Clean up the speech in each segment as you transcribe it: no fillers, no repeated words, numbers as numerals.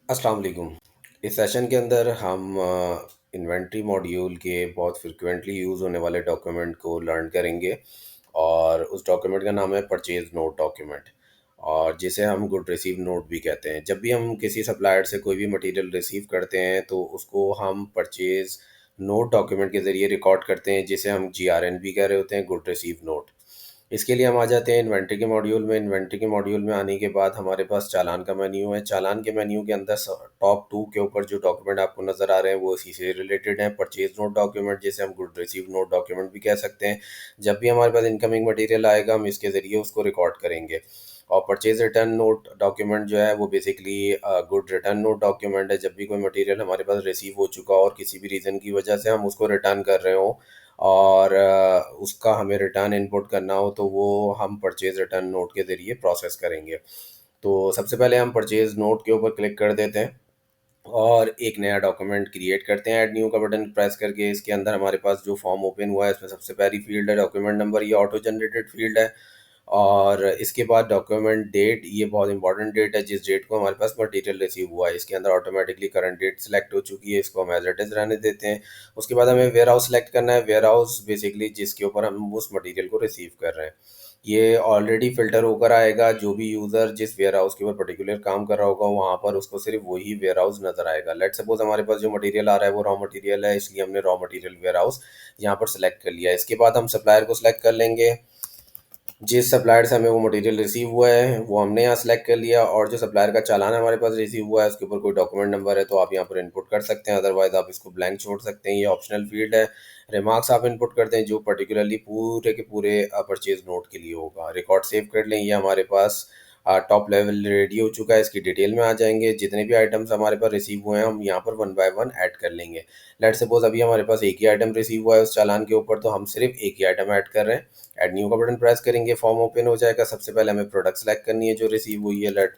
अस्सलाम वालेकुम। इस सेशन के अंदर हम इन्वेंटरी मॉड्यूल के बहुत फ्रिक्वेंटली यूज़ होने वाले डॉक्यूमेंट को लर्न करेंगे और उस डॉक्यूमेंट का नाम है परचेज नोट डॉक्यूमेंट और जिसे हम गुड रिसीव नोट भी कहते हैं। जब भी हम किसी सप्लायर से कोई भी मटेरियल रिसीव करते हैं तो उसको हम परचेज नोट डॉक्यूमेंट के ज़रिए रिकॉर्ड करते हैं, जिसे हम जीआरएन भी कह रहे होते हैं, गुड रिसीव नोट। इसके लिए हम आ जाते हैं इन्वेंट्री के मॉड्यूल में। इन्वेंट्री के मॉड्यूल में आने के बाद हमारे पास चालान का मेन्यू है। चालान के मेन्यू के अंदर टॉप टू के ऊपर जो डॉक्यूमेंट आपको नज़र आ रहे हैं वो इसी से रिलेटेड हैं। परचेज नोट डॉक्यूमेंट, जिसे हम गुड रिसीव नोट डॉक्यूमेंट भी कह सकते हैं। जब भी हमारे पास इनकमिंग मटेरियल आएगा हम इसके ज़रिए उसको रिकॉर्ड करेंगे। और परचेज रिटर्न नोट डॉक्यूमेंट जो है वो basically good return note document है। जब भी कोई मटेरियल हमारे पास रिसीव हो चुका हो और किसी भी रीज़न की वजह से हम उसको रिटर्न कर रहे हो और उसका हमें रिटर्न इनपुट करना हो तो वो हम परचेज़ रिटर्न नोट के ज़रिए प्रोसेस करेंगे। तो सबसे पहले हम परचेज़ नोट के ऊपर क्लिक कर देते हैं और एक नया डॉक्यूमेंट क्रिएट करते हैं ऐड न्यू का बटन प्रेस करके। इसके अंदर हमारे पास जो फॉर्म ओपन हुआ है इसमें सबसे पहली फील्ड है डॉक्यूमेंट नंबर, ये ऑटो जनरेटेड फील्ड है। और इसके बाद डॉक्यूमेंट डेट, ये बहुत इंपॉर्टेंट डेट है जिस डेट को हमारे पास मटेरियल रिसीव हुआ है। इसके अंदर ऑटोमेटिकली करंट डेट सेलेक्ट हो चुकी है, इसको हम एज इट इज़ रहने देते हैं। उसके बाद हमें वेयर हाउस सेलेक्ट करना है। वेयर हाउस बेसिकली जिसके ऊपर हम उस मटेरियल को रिसीव कर रहे हैं, ये ऑलरेडी फ़िल्टर होकर आएगा। जो भी यूज़र जिस वेयर हाउस के ऊपर पर्टिकुलर काम कर रहा होगा वहाँ पर उसको सिर्फ वही वेयर हाउस नज़र आएगा। लेट्स सपोज़ हमारे पास जो मटेरियल आ रहा है वो रॉ मटेरियल है, इसलिए हमने रॉ मटेरियल वेयर हाउस यहाँ पर सेलेक्ट कर लिया है। इसके बाद हम सप्लायर को सिलेक्ट कर लेंगे। जिस सप्लायर से हमें वो मटेरियल रिसीव हुआ है वो हमने यहाँ सेलेक्ट कर लिया, और जो सप्लायर का चालान हमारे पास रिसीव हुआ है उसके ऊपर कोई डॉक्यूमेंट नंबर है तो आप यहाँ पर इनपुट कर सकते हैं, अदरवाइज आप इसको ब्लैंक छोड़ सकते हैं। ये ऑप्शनल फील्ड है। रिमार्क्स आप इनपुट करते हैं जो पर्टिकुलरली पूरे के पूरे परचेज नोट के लिए होगा। रिकॉर्ड सेव कर लें। ये हमारे पास टॉप लेवल रेडी हो चुका है। इसकी डिटेल में आ जाएंगे। जितने भी आइटम्स हमारे पास रिसीव हुए हैं हम यहाँ पर वन बाय वन ऐड कर लेंगे। लेट्स सपोज अभी हमारे पास एक ही आइटम रिसीव हुआ है उस चालान के ऊपर, तो हम सिर्फ एक ही आइटम ऐड कर रहे हैं। ऐड न्यू का बटन प्रेस करेंगे, फॉर्म ओपन हो जाएगा। सबसे पहले हमें प्रोडक्ट सेलेक्ट करनी है जो रिसीव हुई है। लेट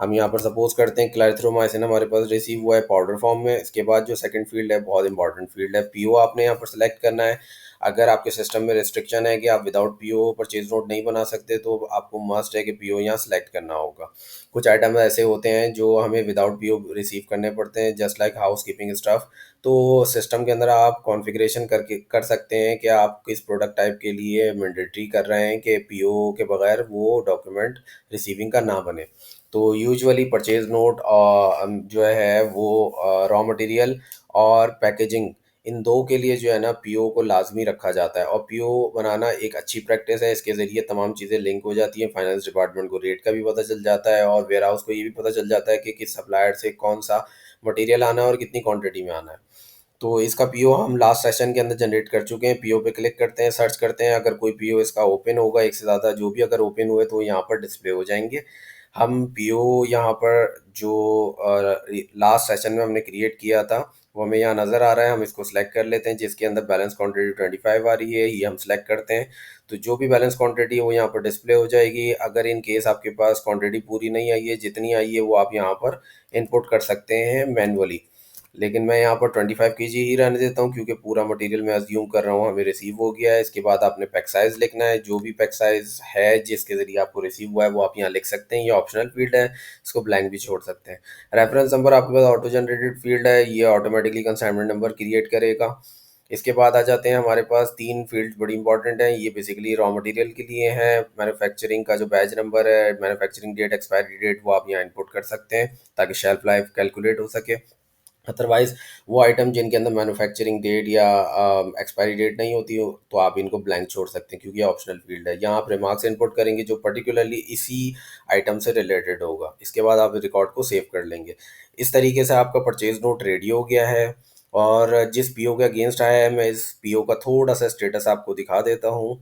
हम यहाँ पर सपोज करते हैं क्लैरिथ्रोमाइसिन हमारे पास रिसीव हुआ है पाउडर फॉर्म में। इसके बाद जो सेकंड फील्ड है बहुत इंपॉर्टेंट फील्ड है, पीओ आपने यहाँ पर सेलेक्ट करना है। अगर आपके सिस्टम में रिस्ट्रिक्शन है कि आप विदाउट पीओ परचेज नोट नहीं बना सकते तो आपको मस्ट है कि पीओ यहाँ सेलेक्ट करना होगा। कुछ आइटम ऐसे होते हैं जो हमें विदाउट पीओ रिसीव करने पड़ते हैं, just like house keeping stuff. तो सिस्टम के अंदर आप कॉन्फ़िगरेशन करके कर सकते हैं कि आप किस प्रोडक्ट टाइप के लिए मैंडेटरी कर रहे हैं कि पीओ के बगैर वो डॉक्यूमेंट रिसीविंग का ना बने। तो यूजुअली परचेज नोट जो है वो रॉ मटेरियल और पैकेजिंग, इन दो के लिए जो है ना पीओ को लाजमी रखा जाता है। और पीओ बनाना एक अच्छी प्रैक्टिस है। इसके ज़रिए तमाम चीज़ें लिंक हो जाती हैं। फाइनेंस डिपार्टमेंट को रेट का भी पता चल जाता है और वेयर हाउस को ये भी पता चल जाता है कि किस सप्लायर से कौन सा मटेरियल आना है और कितनी क्वांटिटी में आना है। तो इसका पीओ हम लास्ट सेशन के अंदर जनरेट कर चुके हैं। पीओ पे क्लिक करते हैं, सर्च करते हैं। अगर कोई पीओ इसका ओपन होगा, एक से ज़्यादा जो भी अगर ओपन हुए तो यहाँ पर डिस्प्ले हो जाएंगे। हम पीओ यहाँ पर जो लास्ट सेशन में हमने क्रिएट किया था वो हमें यहाँ नज़र आ रहा है। हम इसको सिलेक्ट कर लेते हैं, जिसके अंदर बैलेंस क्वांटिटी 25 आ रही है, ये हम सेलेक्ट करते हैं। तो जो भी बैलेंस क्वांटिटी है वो यहाँ पर डिस्प्ले हो जाएगी। अगर इन केस आपके पास क्वांटिटी पूरी नहीं आई है, जितनी आई है वो आप यहाँ पर इनपुट कर सकते हैं मैनुअली। लेकिन मैं यहाँ पर 25 केजी ही रहने देता हूँ क्योंकि पूरा मटेरियल मैं अज्यूम कर रहा हूँ हमें रिसीव हो गया है। इसके बाद आपने पैक साइज़ लिखना है। जो भी पैक साइज़ है जिसके ज़रिए आपको रिसीव हुआ है वो आप यहाँ लिख सकते हैं। ये ऑप्शनल फील्ड है, इसको ब्लैंक भी छोड़ सकते हैं। रेफरेंस नंबर आपके पास ऑटो जनरेटेड फील्ड है, ये ऑटोमेटिकली कंसाइनमेंट नंबर क्रिएट करेगा। इसके बाद आ जाते हैं हमारे पास तीन फील्ड बड़ी इंपॉर्टेंट हैं। ये बेसिकली रॉ मटेरियल के लिए हैं। मैन्युफैक्चरिंग का जो बैच नंबर है, मैन्युफैक्चरिंग डेट, एक्सपायरी डेट, वो आप यहाँ इंपुट कर सकते हैं ताकि शेल्फ लाइफ कैलकुलेट हो सके। अदरवाइज़ वो आइटम जिनके अंदर मैन्युफैक्चरिंग डेट या एक्सपायरी डेट नहीं होती हो तो आप इनको ब्लैंक छोड़ सकते हैं क्योंकि ये ऑप्शनल फील्ड है। यहाँ आप रिमार्क्स इनपुट करेंगे जो पर्टिकुलरली इसी आइटम से रिलेटेड होगा। इसके बाद आप रिकॉर्ड को सेव कर लेंगे। इस तरीके से आपका परचेज नोट रेडी हो गया है। और जिस पीओ के अगेंस्ट आया है मैं इस पीओ का थोड़ा सा स्टेटस आपको दिखा देता हूँ।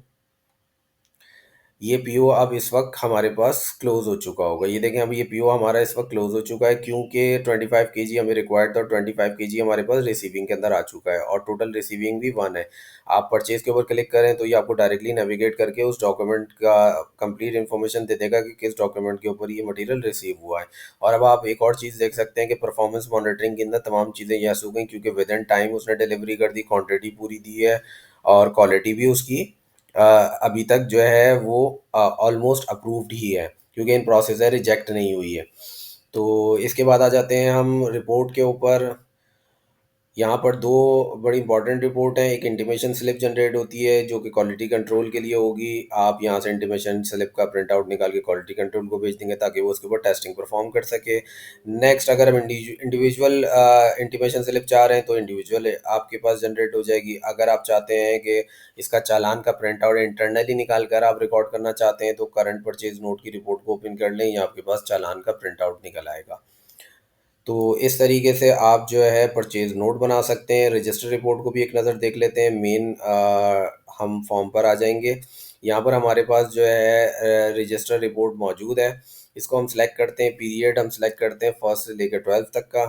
ये पीओ अब इस वक्त हमारे पास क्लोज हो चुका होगा। ये देखें अब ये पीओ हमारा इस वक्त क्लोज हो चुका है क्योंकि 25 केजी हमें रिक्वायर्ड था और 25 केजी हमारे पास रिसीविंग के अंदर आ चुका है और टोटल रिसीविंग भी 1 है। आप परचेज के ऊपर क्लिक करें तो ये आपको डायरेक्टली नेविगेट करके उस डॉक्यूमेंट का कंप्लीट इन्फॉर्मेशन दे देगा कि किस डॉक्यूमेंट के ऊपर ये मटेरियल रिसीव हुआ है। और अब आप एक और चीज़ देख सकते हैं कि परफॉर्मेंस मॉनिटरिंग के अंदर तमाम चीज़ें यस हो गई क्योंकि विद इन टाइम उसने डिलीवरी कर दी, क्वान्टिटी पूरी दी है और क्वालिटी भी उसकी अ, अभी तक जो है वो ऑलमोस्ट अप्रूव्ड ही है क्योंकि इन प्रोसेस है, रिजेक्ट नहीं हुई है। तो इसके बाद आ जाते हैं हम रिपोर्ट के ऊपर। यहाँ पर 2 बड़ी इंपॉर्टेंट रिपोर्ट हैं। एक इंटीमेशन स्लिप जनरेट होती है जो कि क्वालिटी कंट्रोल के लिए होगी। आप यहाँ से इंटीमेशन स्लिप का प्रिंट आउट निकाल के क्वालिटी कंट्रोल को भेज देंगे ताकि वो उसके ऊपर टेस्टिंग परफॉर्म कर सके। नेक्स्ट, अगर हम इंडिविजुअल इंटीमेशन स्लिप चाह रहे हैं तो इंडिविजुअल आपके पास जनरेट हो जाएगी। अगर आप चाहते हैं कि इसका चालान का प्रिंट आउट इंटरनली निकाल कर आप रिकॉर्ड करना चाहते हैं तो करंट परचेज नोट की रिपोर्ट को ओपन कर लें, या आपके पास चालान का प्रिंट आउट निकल आएगा। तो इस तरीके से आप जो है परचेज़ नोट बना सकते हैं। रजिस्टर रिपोर्ट को भी एक नज़र देख लेते हैं। मेन हम फॉर्म पर आ जाएँगे। यहाँ पर हमारे पास जो है रजिस्टर रिपोर्ट मौजूद है। इसको हम सेलेक्ट करते हैं, पीरियड हम सेलेक्ट करते हैं 1st से लेकर 12th तक का।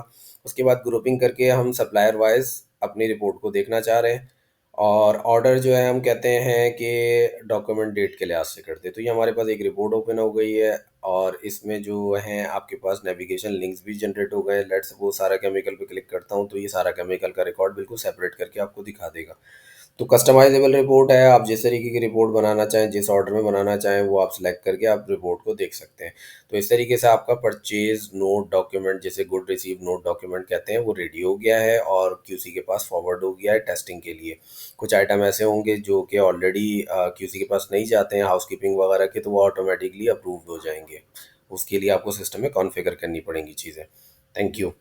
उसके बाद ग्रुपिंग करके हम सप्लायर वाइज़ अपनी रिपोर्ट को देखना चाह रहे हैं। और ऑर्डर जो है हम कहते हैं कि डॉक्यूमेंट डेट के लिहाज से करते हैं। तो ये हमारे पास एक रिपोर्ट ओपन हो गई है और इसमें जो हैं आपके पास नेविगेशन लिंक्स भी जनरेट हो गए। लेट्स सपोज सारा केमिकल पे क्लिक करता हूँ तो ये सारा केमिकल का रिकॉर्ड बिल्कुल सेपरेट करके आपको दिखा देगा। तो कस्टमाइजेबल रिपोर्ट है, आप जिस तरीके की रिपोर्ट बनाना चाहें, जिस ऑर्डर में बनाना चाहें वो आप सेलेक्ट करके आप रिपोर्ट को देख सकते हैं। तो इस तरीके से आपका परचेज नोट डॉक्यूमेंट, जिसे गुड रिसीव नोट डॉक्यूमेंट कहते हैं, वो रेडी हो गया है और क्यूसी के पास फॉरवर्ड हो गया है टेस्टिंग के लिए। कुछ आइटम ऐसे होंगे जो कि ऑलरेडी क्यूसी के पास नहीं जाते हैं हाउसकीपिंग वगैरह के, तो वो ऑटोमेटिकली अप्रूव्ड हो जाएंगे। उसके लिए आपको सिस्टम में कॉन्फ़िगर करनी पड़ेंगी चीज़ें। Thank you.